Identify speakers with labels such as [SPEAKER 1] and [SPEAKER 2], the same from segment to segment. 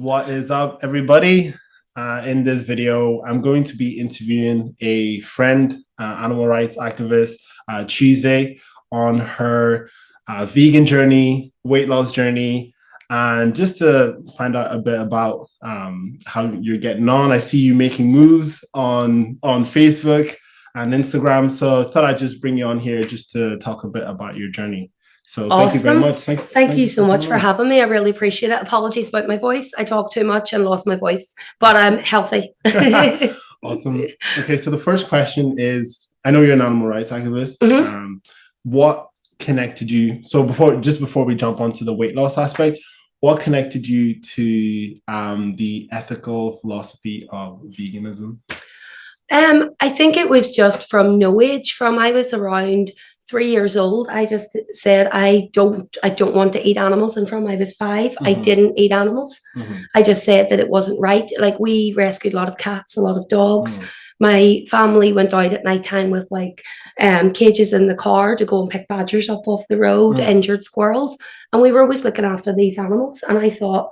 [SPEAKER 1] What is up, everybody? In this video, I'm going to be interviewing a friend, animal rights activist, Tuesday, on her vegan journey, weight loss journey, and just to find out a bit about how you're getting on. I see you making moves on Facebook and Instagram, so I thought I'd just bring you on here just to talk a bit about your journey. So thank you very
[SPEAKER 2] Awesome.
[SPEAKER 1] much.
[SPEAKER 2] Thank you so much for having me. I really appreciate it. Apologies about my voice. I talk too much and lost my voice, but I'm healthy.
[SPEAKER 1] Awesome. Okay, so the first question is, I know you're an animal rights activist.
[SPEAKER 2] Mm-hmm.
[SPEAKER 1] What connected you? So before we jump onto the weight loss aspect, what connected you to the ethical philosophy of veganism?
[SPEAKER 2] I think it was just from no age. From I was around 3 years old, I just said I don't want to eat animals. And from I was 5, I didn't eat animals. I just said that it wasn't right. Like, we rescued a lot of cats, a lot of dogs. My family went out at night time with cages in the car to go and pick badgers up off the road, injured squirrels, and we were always looking after these animals. And I thought,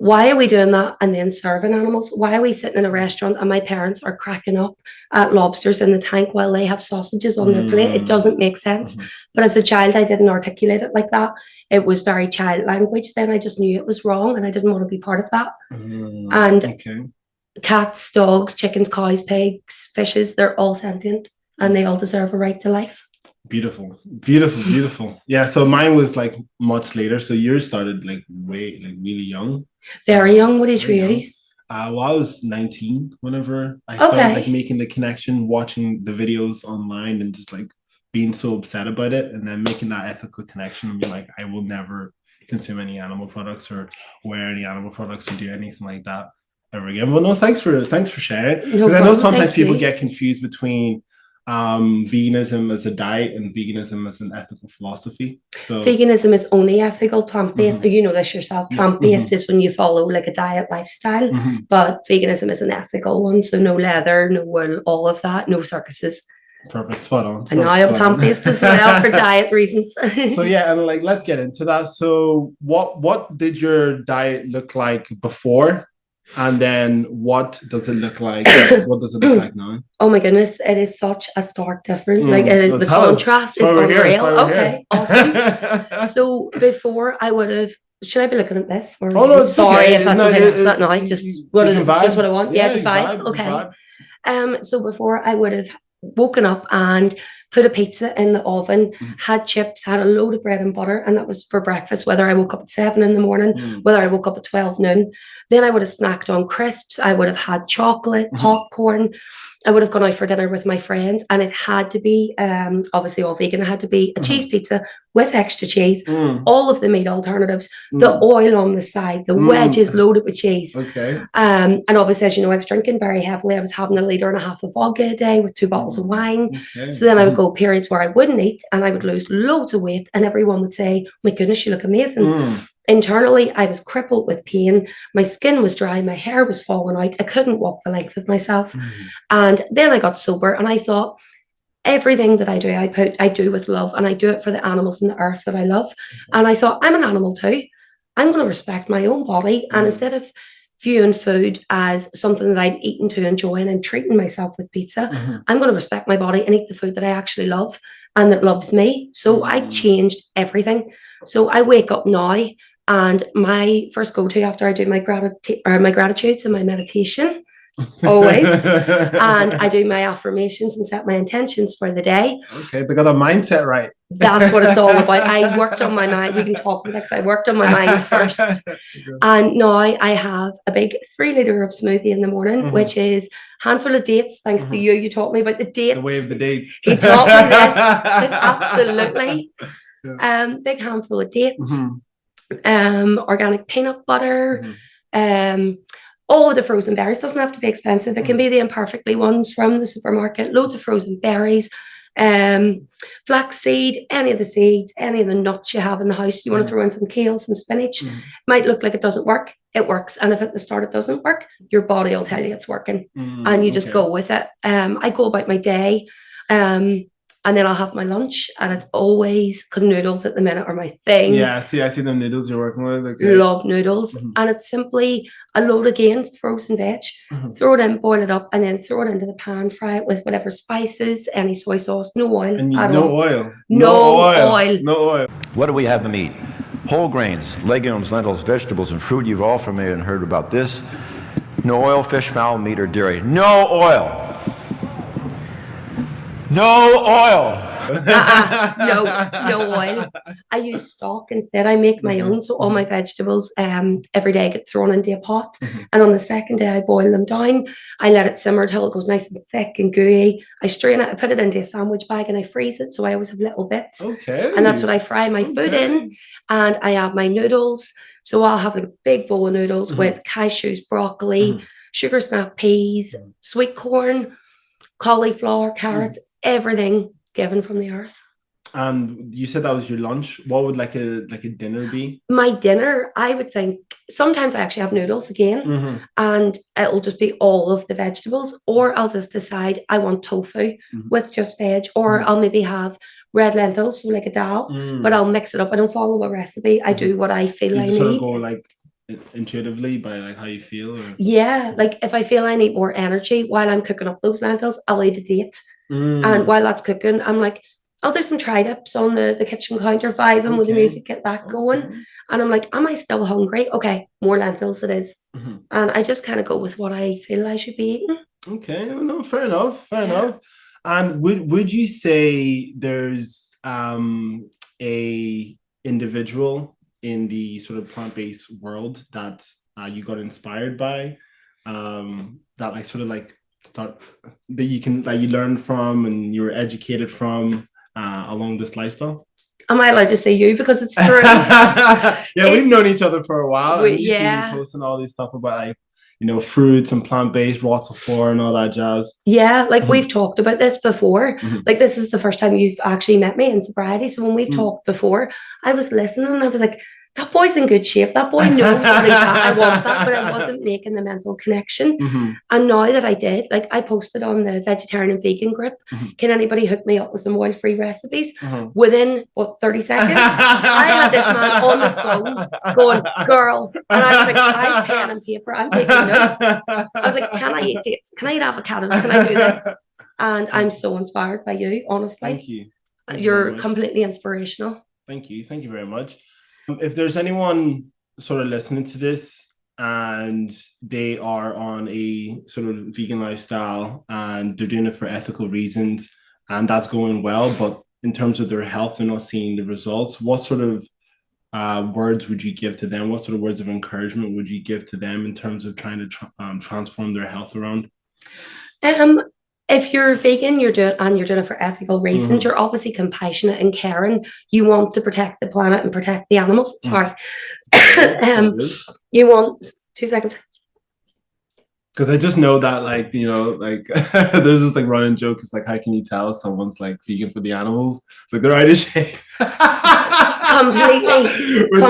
[SPEAKER 2] why are we doing that and then serving animals? Why are we sitting in a restaurant and my parents are cracking up at lobsters in the tank while they have sausages on their plate? It doesn't make sense. But as a child, I didn't articulate it like that. It was very child language. Then I just knew it was wrong and I didn't want to be part of that. And cats, dogs, chickens, cows, pigs, fishes, they're all sentient and they all deserve a right to life.
[SPEAKER 1] Beautiful. Yeah, so mine was like much later. So yours started like really young.
[SPEAKER 2] Very young. What age were you?
[SPEAKER 1] Well, I was 19 whenever I started like making the connection, watching the videos online and just like being so upset about it, and then making that ethical connection and being like, I will never consume any animal products or wear any animal products or do anything like that ever again. Well, no, thanks for sharing. Because I know sometimes people get confused between veganism as a diet and veganism as an ethical philosophy. So
[SPEAKER 2] veganism is only ethical. Plant-based, you know this yourself, plant-based is when you follow like a diet lifestyle, but veganism is an ethical one. So no leather, no wool, all of that, no circuses.
[SPEAKER 1] Perfect, spot on.
[SPEAKER 2] And now I'm plant-based as well for diet reasons.
[SPEAKER 1] So yeah, and like let's get into that. So what did your diet look like before? And then what does it look like? What does it look like now?
[SPEAKER 2] Oh my goodness, it is such a stark difference. Like it is, the contrast is unreal. Okay, awesome. So before I would have, should I be looking at this? Or
[SPEAKER 1] no,
[SPEAKER 2] sorry
[SPEAKER 1] okay.
[SPEAKER 2] if that's okay. That's not now. Just what I want. Yeah, just vibe. Okay. So before I would have woken up and put a pizza in the oven, had chips, had a load of bread and butter, and that was for breakfast, whether I woke up at 7 in the morning, whether I woke up at 12 noon. Then I would have snacked on crisps, I would have had chocolate, popcorn, I would have gone out for dinner with my friends, and it had to be, obviously all vegan, it had to be a cheese pizza with extra cheese, all of the meat alternatives, the oil on the side, the wedges loaded with cheese. And obviously, as you know, I was drinking very heavily. I was having 1.5 liters of vodka a day with 2 bottles of wine. So then I would go periods where I wouldn't eat and I would lose loads of weight, and everyone would say, my goodness, you look amazing. Internally, I was crippled with pain. My skin was dry. My hair was falling out. I couldn't walk the length of myself. And then I got sober and I thought, everything that I do, I do with love, and I do it for the animals and the earth that I love. And I thought, I'm an animal too. I'm going to respect my own body. And instead of viewing food as something that I'm eating to enjoy and I'm treating myself with pizza, I'm going to respect my body and eat the food that I actually love and that loves me. So I changed everything. So I wake up now, and my first go-to after I do my gratitudes and my meditation, always, and I do my affirmations and set my intentions for the day.
[SPEAKER 1] Okay, they got a mindset right.
[SPEAKER 2] That's what it's all about. I worked on my mind. We can talk next. I worked on my mind first, and now I have a big 3 liter of smoothie in the morning, which is a handful of dates. Thanks to you, you taught me about the dates.
[SPEAKER 1] The way of the dates.
[SPEAKER 2] He taught me this. Absolutely. Big handful of dates. Organic peanut butter, all of the frozen berries. Doesn't have to be expensive. It can be the imperfectly ones from the supermarket. Loads of frozen berries, flaxseed, any of the seeds, any of the nuts you have in the house. You want to throw in some kale, some spinach. Might look like it doesn't work. It works. And if at the start it doesn't work, your body will tell you it's working, and you just go with it. I go about my day. And then I'll have my lunch, and it's always, because noodles at the minute are my thing.
[SPEAKER 1] Yeah, I see the noodles you're working with. Okay.
[SPEAKER 2] Love noodles. And it's simply a load again, frozen veg, throw it in, boil it up, and then throw it into the pan, fry it with whatever spices, any soy sauce, no oil at all.
[SPEAKER 1] Oil.
[SPEAKER 2] No oil.
[SPEAKER 1] No oil.
[SPEAKER 3] What do we have to eat? Whole grains, legumes, lentils, vegetables, and fruit. You've all familiar and heard about this. No oil, fish, fowl, meat, or dairy. No oil. No oil.
[SPEAKER 2] No oil. I use stock instead. I make my own, so all my vegetables every day get thrown into a pot, and on the second day I boil them down. I let it simmer till it goes nice and thick and gooey. I strain it, I put it into a sandwich bag, and I freeze it, so I always have little bits.
[SPEAKER 1] Okay.
[SPEAKER 2] And that's what I fry my food in, and I add my noodles. So I'll have a big bowl of noodles with cashews, broccoli, sugar snap peas, sweet corn, cauliflower, carrots, everything given from the earth.
[SPEAKER 1] And you said that was your lunch. What would like a dinner be?
[SPEAKER 2] My dinner, I would think, sometimes I actually have noodles again, and it'll just be all of the vegetables, or I'll just decide I want tofu with just veg, or I'll maybe have red lentils, so like a dal, but I'll mix it up. I don't follow a recipe. I do what I feel I need.
[SPEAKER 1] Sort of go like intuitively by like how you feel? Or?
[SPEAKER 2] Yeah, like if I feel I need more energy while I'm cooking up those lentils, I'll eat a date. And while that's cooking, I'm like, I'll do some tri-dips on the kitchen counter, vibing with the music, get that going. And I'm like, am I still hungry? Okay, more lentils it is. And I just kind of go with what I feel I should be eating.
[SPEAKER 1] Okay, no, fair enough. And would you say there's a individual in the sort of plant-based world that you got inspired by, that like sort of like that you learned from and you were educated from along this lifestyle?
[SPEAKER 2] Am I allowed to say you, because it's true?
[SPEAKER 1] We've known each other for a while. And you've seen me posting all these stuff about like, you know, fruits and plant-based, lots of flora and all that jazz.
[SPEAKER 2] Yeah, like we've talked about this before. Like this is the first time you've actually met me in sobriety. So when we've talked before, I was listening and I was like, that boy's in good shape. That boy knows at least that I want that, but I wasn't making the mental connection. And now that I did, like I posted on the vegetarian and vegan group, can anybody hook me up with some oil-free recipes? Within, 30 seconds, I had this man on the phone going, girl. And I was like, I'm pen and paper, I'm taking notes. I was like, can I eat dates? Can I eat avocados? Can I do this? And I'm so inspired by you, honestly.
[SPEAKER 1] Thank you.
[SPEAKER 2] You're completely inspirational.
[SPEAKER 1] Thank you very much. If there's anyone sort of listening to this and they are on a sort of vegan lifestyle and they're doing it for ethical reasons and that's going well, but in terms of their health, they're not seeing the results, what sort of words would you give to them? What sort of words of encouragement would you give to them in terms of trying to transform their health around?
[SPEAKER 2] If you're vegan, you're doing it for ethical reasons. You're obviously compassionate and caring. You want to protect the planet and protect the animals. Sorry. You want 2 seconds.
[SPEAKER 1] Because I just know that, like, you know, like there's this like running joke. It's like, how can you tell someone's like vegan for the animals? It's like they're out of shape. Which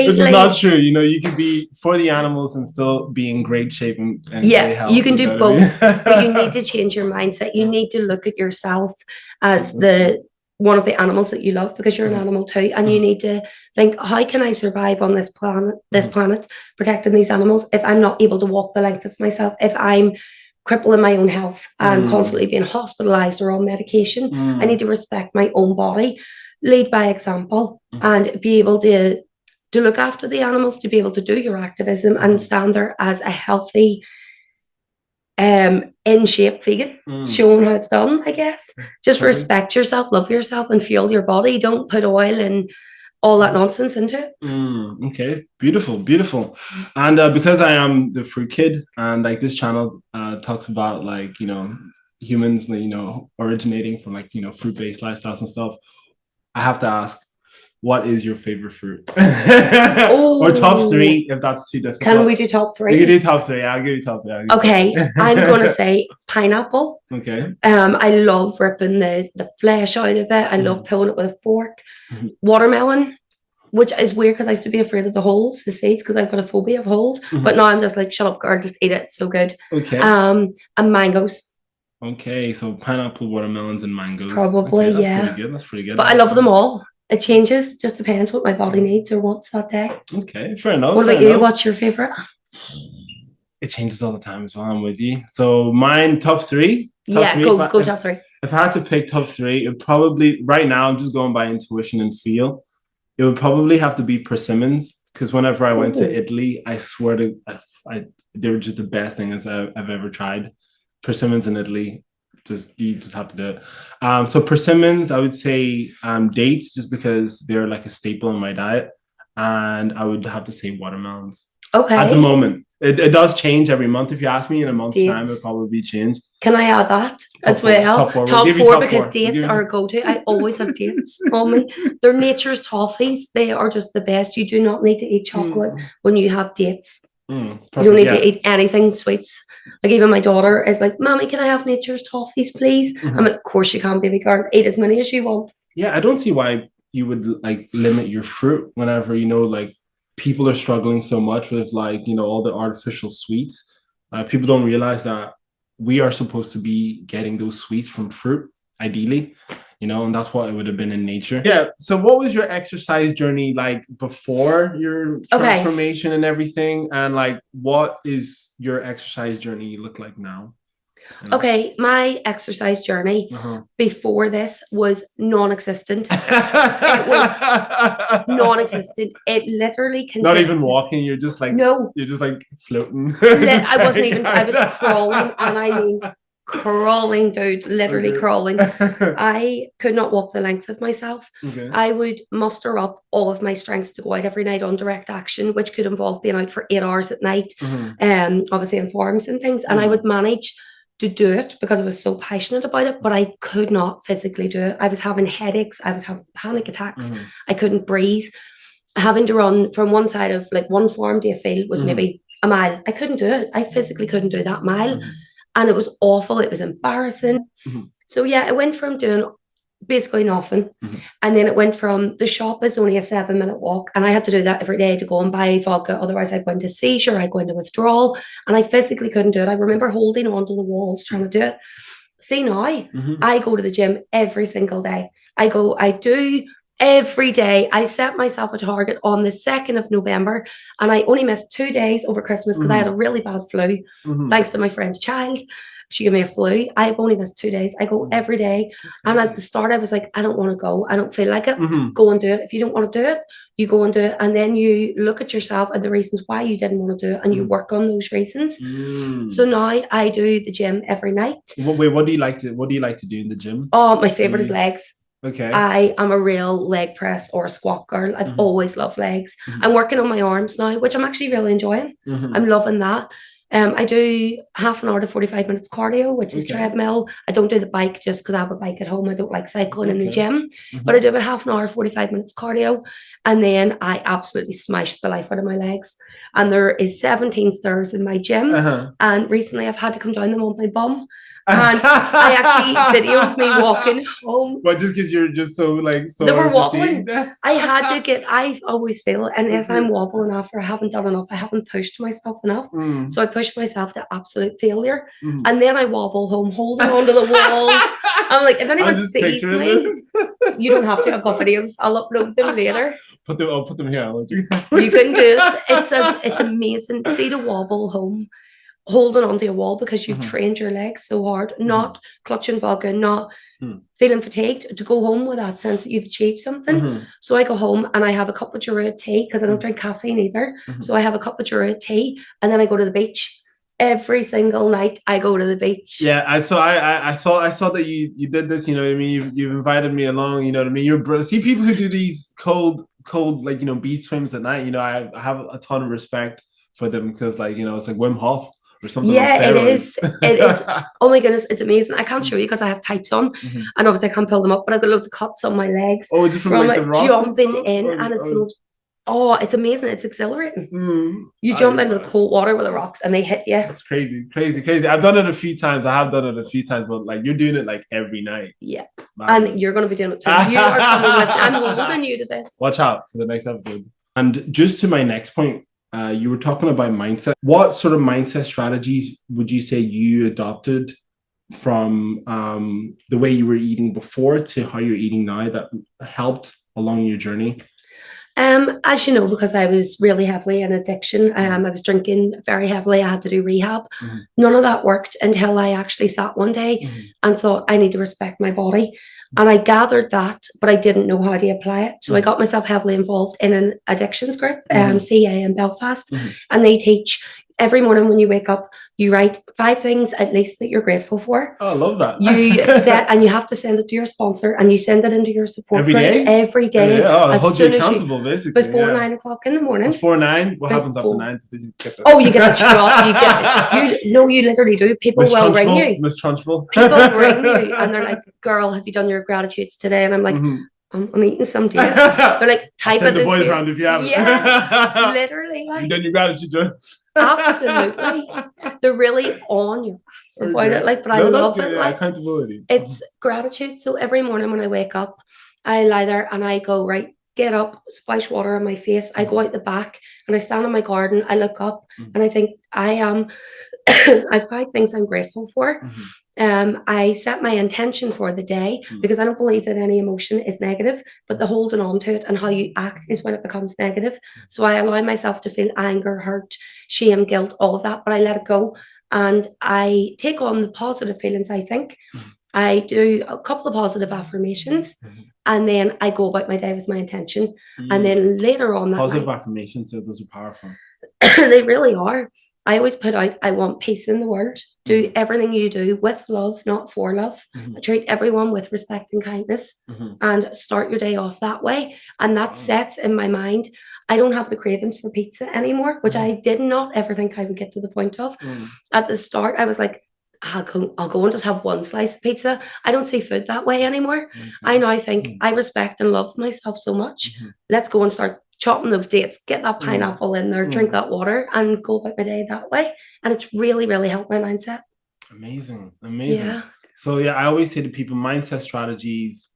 [SPEAKER 1] is not true. You know, you can be for the animals and still be in great shape and great health,
[SPEAKER 2] you can do both. But you need to change your mindset. You need to look at yourself as one of the animals that you love, because you're an animal too, and you need to think, how can I survive on this planet protecting these animals if I'm not able to walk the length of myself, if I'm crippling my own health and constantly being hospitalized or on medication? I need to respect my own body, lead by example, and be able to look after the animals, to be able to do your activism and stand there as a healthy, in shape vegan, showing how it's done, I guess. Just respect yourself, love yourself, and fuel your body. Don't put oil and all that nonsense into it.
[SPEAKER 1] Okay, beautiful. And because I am the fruit kid, and like this channel talks about, like, you know, humans, you know, originating from like, you know, fruit-based lifestyles and stuff, I have to ask, what is your favorite fruit? Or top 3, if that's too difficult.
[SPEAKER 2] Can we do top 3?
[SPEAKER 1] You can do top 3. I'll give you top 3.
[SPEAKER 2] Okay, I'm going to say pineapple.
[SPEAKER 1] Okay.
[SPEAKER 2] I love ripping the flesh out of it. I love pulling it with a fork. Watermelon, which is weird because I used to be afraid of the holes, the seeds, because I've got a phobia of holes. But now I'm just like, shut up, girl, just eat it. It's so good.
[SPEAKER 1] Okay.
[SPEAKER 2] And mangoes.
[SPEAKER 1] Okay, so pineapple, watermelons, and mangoes.
[SPEAKER 2] Probably,
[SPEAKER 1] okay,
[SPEAKER 2] yeah.
[SPEAKER 1] Pretty good. That's pretty good.
[SPEAKER 2] But I love them all. It changes, just depends what my body needs or wants that day.
[SPEAKER 1] Okay, fair enough.
[SPEAKER 2] What about you? What's your favorite?
[SPEAKER 1] It changes all the time as well. I'm with you. So mine top three.
[SPEAKER 2] Go top three.
[SPEAKER 1] If I had to pick top three, it probably right now I'm just going by intuition and feel. It would probably have to be persimmons because whenever I went to Italy, I swear to they were just the best things I've ever tried. Persimmons in Italy, you just have to do it. So persimmons, I would say dates just because they're like a staple in my diet, and I would have to say watermelons.
[SPEAKER 2] Okay.
[SPEAKER 1] At the moment, it does change every month. If you ask me in a month's time, it'll probably change.
[SPEAKER 2] Can I add that as well? Top four because dates are a go-to. I always have dates on me. They're nature's toffees. They are just the best. You do not need to eat chocolate when you have dates. You don't need to eat anything sweets. Like even my daughter is like, "Mommy, can I have nature's toffees, please?" I'm like, "Of course you can, baby girl. Eat as many as you want."
[SPEAKER 1] Yeah, I don't see why you would like limit your fruit whenever like people are struggling so much with like all the artificial sweets. People don't realize that we are supposed to be getting those sweets from fruit, ideally, and that's what it would have been in nature. Yeah. So what was your exercise journey like before your transformation and everything? And like, what is your exercise journey look like now?
[SPEAKER 2] Okay, my exercise journey before this was non-existent. It was non-existent. It literally consisted...
[SPEAKER 1] Not even walking. You're just like You're just like floating.
[SPEAKER 2] I wasn't even. I was crawling, and I mean crawling, dude. Literally crawling. I could not walk the length of myself. I would muster up all of my strength to go out every night on direct action, which could involve being out for 8 hours at night, obviously in farms and things, and I would manage to do it because I was so passionate about it, but I could not physically do it. I was having headaches. I was having panic attacks. I couldn't breathe. Having to run from one side of like one farm to a field was maybe a mile. I couldn't do it. I physically couldn't do that mile. And it was awful. It was embarrassing. So yeah, it went from doing basically nothing. And then it went from the shop is only a 7-minute walk, and I had to do that every day to go and buy vodka. Otherwise I'd go into seizure, I'd go into withdrawal, and I physically couldn't do it. I remember holding onto the walls trying to do it. See now, I go to the gym every single day. I do every day. I set myself a target on the 2nd of November, and I only missed 2 days over Christmas because I had a really bad flu, thanks to my friend's child. She gave me a flu. I've only missed 2 days. I go every day. And at the start, I was like, I don't want to go. I don't feel like it. Go and do it. If you don't want to do it, you go and do it. And then you look at yourself and the reasons why you didn't want to do it, and you work on those reasons. So now I do the gym every night.
[SPEAKER 1] Wait, what do you like to do in the gym?
[SPEAKER 2] Oh, my favorite is legs.
[SPEAKER 1] Okay.
[SPEAKER 2] I am a real leg press or a squat girl. I've always loved legs. I'm working on my arms now, which I'm actually really enjoying. I'm loving that. I do half an hour to 45 minutes cardio, which is treadmill. I don't do the bike just because I have a bike at home. I don't like cycling in the gym, but I do about half an hour, 45 minutes cardio. And then I absolutely smash the life out of my legs. And there is 17 stairs in my gym. And recently I've had to come down them on my bum. And I actually videoed me walking home.
[SPEAKER 1] But just because you're just so
[SPEAKER 2] they were wobbling. I always feel, unless I'm wobbling after I haven't done enough, I haven't pushed myself enough. So I pushed myself to absolute failure. And then I wobble home, holding onto the walls. I'm like, if anyone sees me, you don't have to. I've got videos. I'll upload them later.
[SPEAKER 1] I'll put them here.
[SPEAKER 2] You can do it. It's amazing. See the wobble home, holding onto a wall because you've trained your legs so hard, not clutching vodka, not feeling fatigued, to go home with that sense that you've achieved something. So I go home and I have a cup of Giroud tea because I don't drink caffeine either. So I have a cup of Giroud tea and then I go to the beach. Every single night I go to the beach. Yeah,
[SPEAKER 1] I saw that you did this, you know what I mean? You've invited me along, you know what I mean? See people who do these cold like, beach swims at night, I have a ton of respect for them because like, it's like Wim Hof. Or something.
[SPEAKER 2] Yeah, it is. Oh my goodness, it's amazing. I can't show you because I have tights on, and obviously I can't pull them up. But I've got loads of cuts on my legs.
[SPEAKER 1] Oh, just from like the rocks
[SPEAKER 2] jumping in, and it's amazing. It's exhilarating. You jump into the cold water with the rocks, and they hit you.
[SPEAKER 1] It's crazy. I've done it a few times. But like you're doing it like every night.
[SPEAKER 2] Yeah, and you're going to be doing it too. You are coming with. I'm holding you to this.
[SPEAKER 1] Watch out for the next episode. And just to my next point. You were talking about mindset. What sort of mindset strategies would you say you adopted from the way you were eating before to how you're eating now that helped along your journey?
[SPEAKER 2] As you know, because I was really heavily in addiction, I was drinking very heavily. I had to do rehab. None of that worked until I actually sat one day and thought, I need to respect my body. And I gathered that, but I didn't know how to apply it. So I got myself heavily involved in an addictions group, CA in Belfast, and they teach every morning when you wake up, you write 5 things at least that you're grateful for.
[SPEAKER 1] Oh, I love that.
[SPEAKER 2] You set, and you have to send it to your sponsor, and you send it into your support
[SPEAKER 1] every
[SPEAKER 2] group
[SPEAKER 1] day.
[SPEAKER 2] Every day.
[SPEAKER 1] Oh, it holds you accountable, basically.
[SPEAKER 2] Before 9 o'clock in the morning.
[SPEAKER 1] Before 9? What happens after 9? You get
[SPEAKER 2] oh, you get the straw. You literally do. People will ring you.
[SPEAKER 1] Miss Trunchbull.
[SPEAKER 2] People ring you, and they're like, "Girl, have you done your gratitudes today?" And I'm like, I'm eating some dates. They're like, type
[SPEAKER 1] send the boys around if you haven't.
[SPEAKER 2] Yeah, literally. Like,
[SPEAKER 1] you done your gratitude, Joe?
[SPEAKER 2] Absolutely. They're really on you about it. Like, but I love it. Like,
[SPEAKER 1] accountability.
[SPEAKER 2] It's gratitude. So every morning when I wake up, I lie there and I go, right, get up, splash water on my face. I go out the back and I stand in my garden. I look up and I think I have 5 things I'm grateful for. I set my intention for the day because I don't believe that any emotion is negative, but the holding on to it and how you act is when it becomes negative. So I allow myself to feel anger, hurt, shame, guilt, all of that, but I let it go and I take on the positive feelings. I think I do a couple of positive affirmations and then I go about my day with my intention. And then later on that
[SPEAKER 1] positive affirmations, so those are powerful.
[SPEAKER 2] They really are. I always put out, I want peace in the world. Do everything you do with love, not for love. Treat everyone with respect and kindness and start your day off that way. And that sets in my mind, I don't have the cravings for pizza anymore, which I did not ever think I would get to the point of. At the start, I was like, I'll go and just have one slice of pizza. I don't see food that way anymore. I now think I respect and love myself so much. Let's go and start chopping those dates, get that pineapple in there, drink that water and go about my day that way. And it's really, really helped my mindset.
[SPEAKER 1] Amazing. Yeah. So yeah, I always say to people, mindset strategies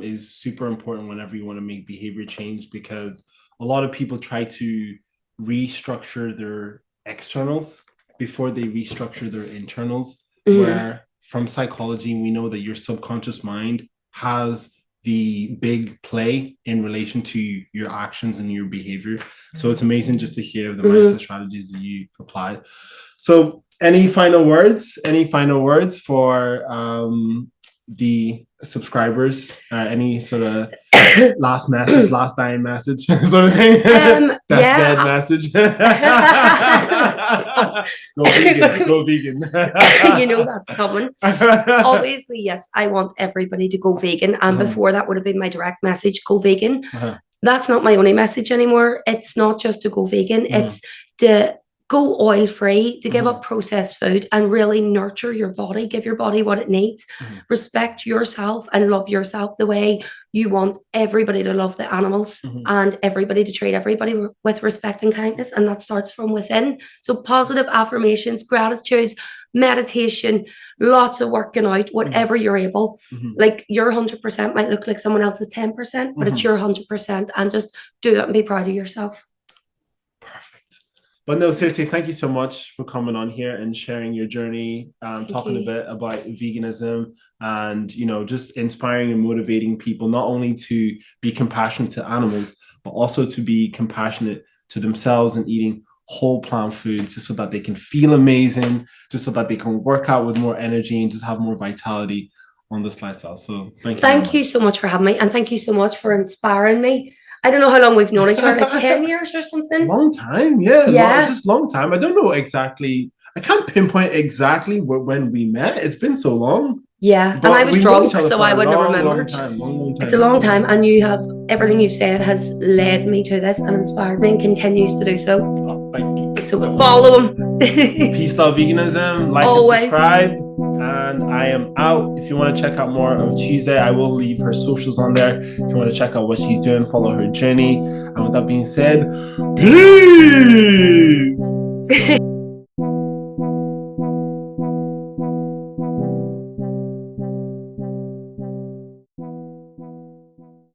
[SPEAKER 1] is super important whenever you want to make behavior change, because a lot of people try to restructure their externals before they restructure their internals, where from psychology, we know that your subconscious mind has the big play in relation to your actions and your behavior. So it's amazing just to hear the mindset strategies that you applied. So any final words for the subscribers? Any sort of last message, last dying message sort of thing? Dead message. Go vegan.
[SPEAKER 2] You know that's coming. Obviously, yes, I want everybody to go vegan. And before that would have been my direct message, go vegan. That's not my only message anymore. It's not just to go vegan. It's to go oil free, to give up processed food and really nurture your body, give your body what it needs, respect yourself and love yourself the way you want everybody to love the animals and everybody to treat everybody with respect and kindness. And that starts from within. So positive affirmations, gratitudes, meditation, lots of working out, whatever you're able. Like your 100% might look like someone else's 10%, but it's your 100%, and just do it and be proud of yourself.
[SPEAKER 1] But no, seriously, thank you so much for coming on here and sharing your journey, talking a bit about veganism and, you know, just inspiring and motivating people not only to be compassionate to animals, but also to be compassionate to themselves and eating whole plant foods just so that they can feel amazing, just so that they can work out with more energy and just have more vitality on this lifestyle. So thank you so much for having me, and thank you so much for inspiring me. I don't know how long we've known each other, like 10 years or something. Long time, yeah. Just long time. I don't know exactly. I can't pinpoint exactly when we met. It's been so long. Yeah, but and I was drunk, so I wouldn't have remembered. Long time. It's a long time, and you have, everything you've said has led me to this and inspired me and continues to do so. Oh, thank you. So follow them. Peace, love, veganism. Like and subscribe. And I am out. If you want to check out more of Tuesday, I will leave her socials on there. If you want to check out what she's doing, follow her journey. And with that being said, peace.